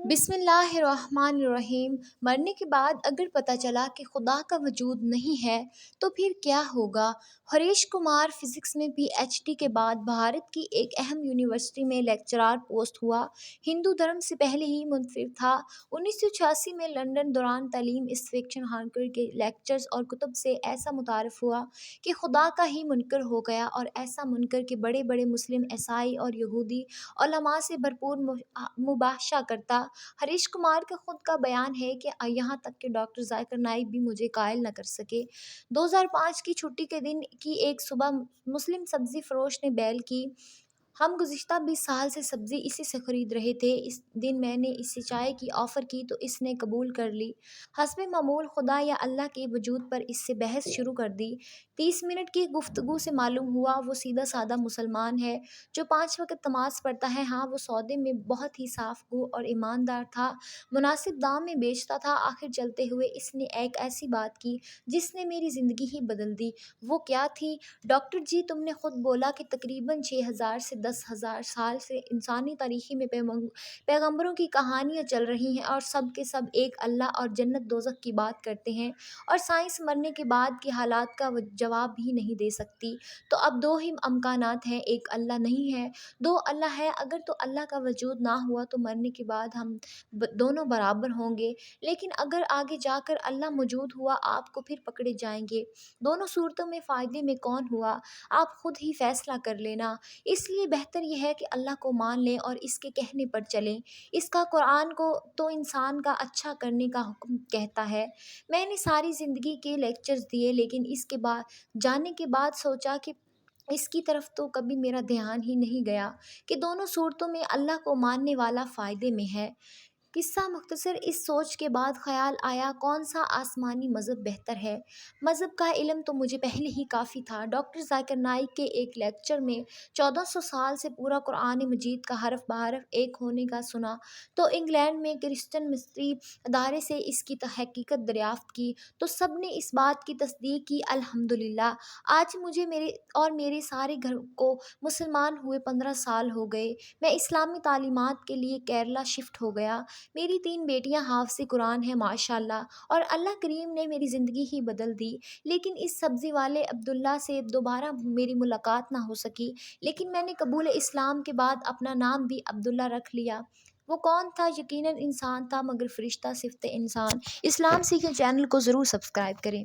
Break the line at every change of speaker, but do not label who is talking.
بسم اللہ الرحمن الرحیم۔ مرنے کے بعد اگر پتہ چلا کہ خدا کا وجود نہیں ہے تو پھر کیا ہوگا؟ ہریش کمار فزکس میں پی ایچ ڈی کے بعد بھارت کی ایک اہم یونیورسٹی میں لیکچرار پوسٹ ہوا۔ ہندو دھرم سے پہلے ہی منفرد تھا۔ 1986 میں لندن دوران تعلیم اسٹیفن ہاکنگ کے لیکچرز اور کتب سے ایسا متعارف ہوا کہ خدا کا ہی منکر ہو گیا، اور ایسا منکر کہ بڑے بڑے مسلم، عیسائی اور یہودی علماء سے بھرپور مباحثہ کرتا۔ ہریش کمار کا خود کا بیان ہے کہ یہاں تک کہ ڈاکٹر ذاکر نائک بھی مجھے قائل نہ کر سکے۔ 2005 کی چھٹی کے دن کی ایک صبح مسلم سبزی فروش نے بیل کی۔ ہم گزشتہ 20 سال سے سبزی اسی سے خرید رہے تھے۔ اس دن میں نے اسے چائے کی آفر کی تو اس نے قبول کر لی۔ حسب معمول خدا یا اللہ کے وجود پر اس سے بحث شروع کر دی۔ 30 منٹ کی گفتگو سے معلوم ہوا وہ سیدھا سادہ مسلمان ہے جو 5 وقت نماز پڑھتا ہے۔ ہاں، وہ سودے میں بہت ہی صاف گو اور ایماندار تھا، مناسب دام میں بیچتا تھا۔ آخر چلتے ہوئے اس نے ایک ایسی بات کی جس نے میری زندگی ہی بدل دی۔ وہ کیا تھی؟ ڈاکٹر جی، تم نے خود بولا کہ تقریباً 6000 سے 10,000 سال سے انسانی تاریخ میں پیغمبروں کی کہانیاں چل رہی ہیں، اور سب کے سب ایک اللہ اور جنت دوزخ کی بات کرتے ہیں، اور سائنس مرنے کے بعد کے حالات کا جواب بھی نہیں دے سکتی۔ تو اب دو ہی امکانات ہیں، ایک اللہ نہیں ہے، دو اللہ ہے۔ اگر تو اللہ کا وجود نہ ہوا تو مرنے کے بعد ہم دونوں برابر ہوں گے، لیکن اگر آگے جا کر اللہ موجود ہوا آپ کو پھر پکڑے جائیں گے۔ دونوں صورتوں میں فائدے میں کون ہوا، آپ خود ہی فیصلہ کر لینا۔ اس لیے بہتر یہ ہے کہ اللہ کو مان لیں اور اس کے کہنے پر چلیں۔ اس کا قرآن کو تو انسان کا اچھا کرنے کا حکم کہتا ہے۔ میں نے ساری زندگی کے لیکچرز دیے، لیکن اس کے بعد جانے کے بعد سوچا کہ اس کی طرف تو کبھی میرا دھیان ہی نہیں گیا کہ دونوں صورتوں میں اللہ کو ماننے والا فائدے میں ہے۔ قصہ مختصر، اس سوچ کے بعد خیال آیا کون سا آسمانی مذہب بہتر ہے۔ مذہب کا علم تو مجھے پہلے ہی کافی تھا۔ ڈاکٹر ذاکر نائک کے ایک لیکچر میں 1400 سال سے پورا قرآن مجید کا حرف بحرف ایک ہونے کا سنا تو انگلینڈ میں کرسچن مصری ادارے سے اس کی حقیقت دریافت کی تو سب نے اس بات کی تصدیق کی۔ الحمدللہ آج مجھے میرے سارے گھر کو مسلمان ہوئے 15 سال ہو گئے۔ میں اسلامی تعلیمات کے لیے کیرلا شفٹ ہو گیا۔ میری 3 بیٹیاں حافظ قرآن ہیں ماشاءاللہ، اور اللہ کریم نے میری زندگی ہی بدل دی۔ لیکن اس سبزی والے عبداللہ سے دوبارہ میری ملاقات نہ ہو سکی، لیکن میں نے قبول اسلام کے بعد اپنا نام بھی عبداللہ رکھ لیا۔ وہ کون تھا؟ یقیناً انسان تھا، مگر فرشتہ صفت انسان۔ اسلام سیکھیں چینل کو ضرور سبسکرائب کریں۔